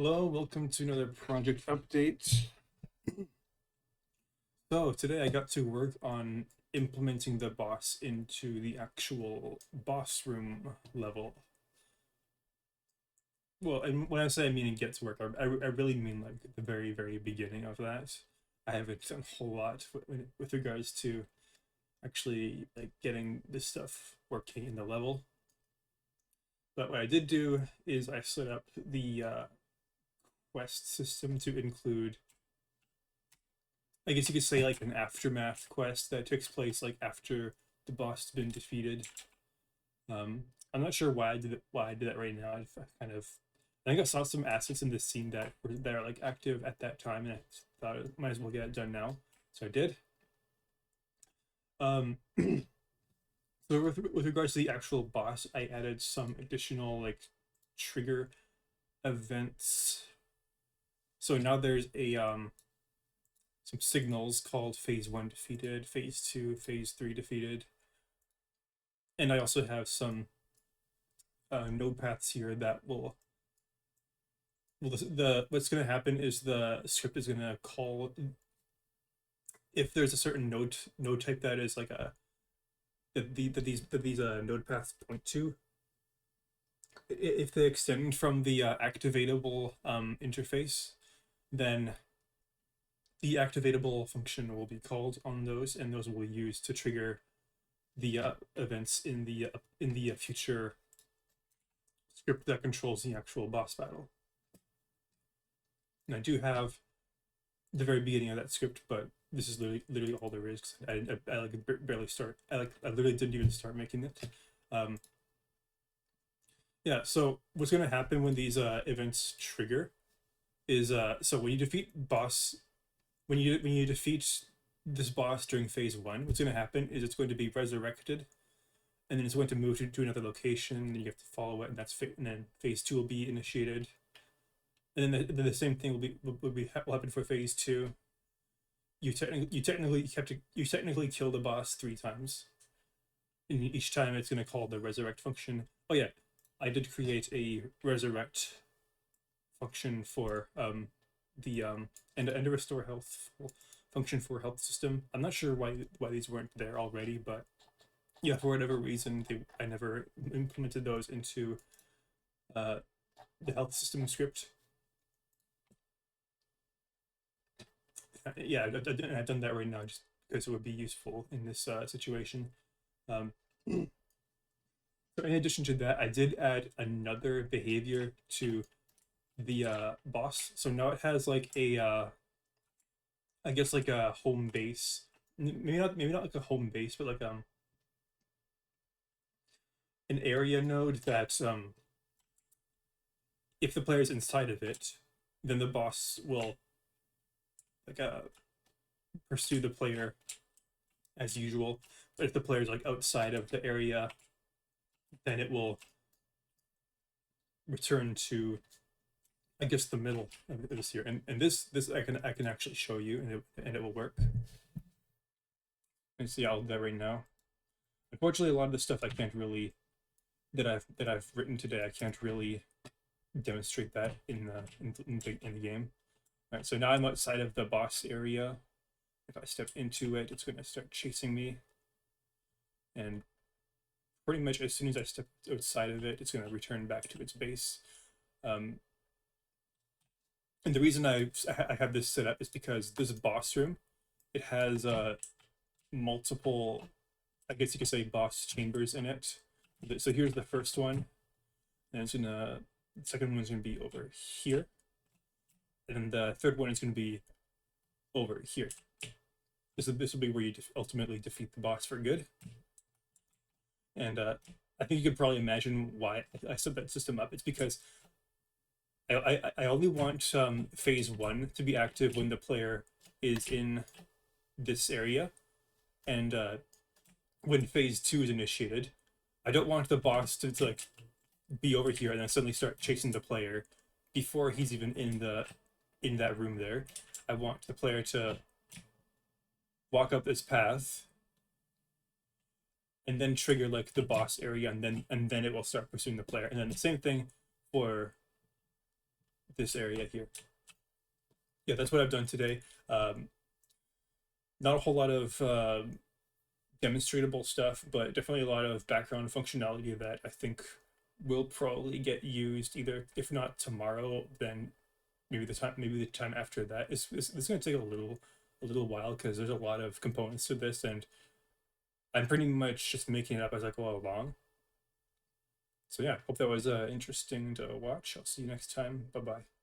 Hello, welcome to another project update. So today I got to work on implementing the boss into the actual boss room level. Well, and when I say I mean get to work, I really mean like the very beginning of that. I haven't done a whole lot with regards to actually like getting this stuff working in the level. But what I did do is I set up the quest system to include, I guess you could say, like an aftermath quest that takes place like after the boss has been defeated. I'm not sure why I did it. Why I did that right now. I think I saw some assets in this scene that are like active at that time, and I thought I might as well get it done now. So I did. Um, so with regards to the actual boss, I added some additional like trigger events. So now there's a some signals called phase 1 defeated, phase 2, phase 3 defeated. And I also have some node paths here that will, the what's going to happen is the script is going to call, if there's a certain node type that is like a that these node paths point to, if they extend from the activatable interface, then the activatable function will be called on those, and those will be used to trigger the events in the future script that controls the actual boss battle. And I do have the very beginning of that script, but this is literally all there is. I like barely start. I literally didn't even start making it. Um, yeah. So what's gonna happen when these events trigger is so when you defeat boss, when you defeat this boss during phase 1, what's gonna happen is it's going to be resurrected, and then it's going to move to another location, and you have to follow it, and and then phase 2 will be initiated, and then the same thing will happen for phase 2. You technically kill the boss 3 times, and each time it's going to call the resurrect function. Oh yeah, I did create a resurrect function for and a restore health function for health system. I'm not sure why these weren't there already, but yeah, for whatever reason, I never implemented those into uh, the health system script. Yeah, I've done that right now just because it would be useful in this situation. Um, so in addition to that, I did add another behavior to the boss. So now it has like a I guess like a home base. Maybe not like a home base, but like an area node that if the player's inside of it, then the boss will like pursue the player as usual. But if the player's like outside of the area, then it will return to, I guess, the middle of this here. And this I can actually show you, and it will work. And see, I'll do that right now. Unfortunately, a lot of the stuff I can't really that I've written today, I can't really demonstrate that in the game. All right, so now I'm outside of the boss area. If I step into it, it's going to start chasing me, and pretty much as soon as I step outside of it, it's going to return back to its base. And the reason I have this set up is because this boss room, it has multiple, I guess you could say, boss chambers in it. So here's the first one, and it's gonna, the second one's gonna be over here, and then the third one is gonna be over here. This will be where you ultimately defeat the boss for good. And I think you can probably imagine why I set that system up. It's because I only want phase 1 to be active when the player is in this area, and when phase 2 is initiated, I don't want the boss to like be over here and then suddenly start chasing the player before he's even in that room there. I want the player to walk up this path and then trigger like the boss area, and then it will start pursuing the player. And then the same thing for this area here. Yeah, that's what I've done today. Not a whole lot of demonstratable stuff, but definitely a lot of background functionality that I think will probably get used either, if not tomorrow, then maybe the time after that. It's going to take a little while because there's a lot of components to this, and I'm pretty much just making it up as I go along. So yeah, hope that was interesting to watch. I'll see you next time. Bye bye.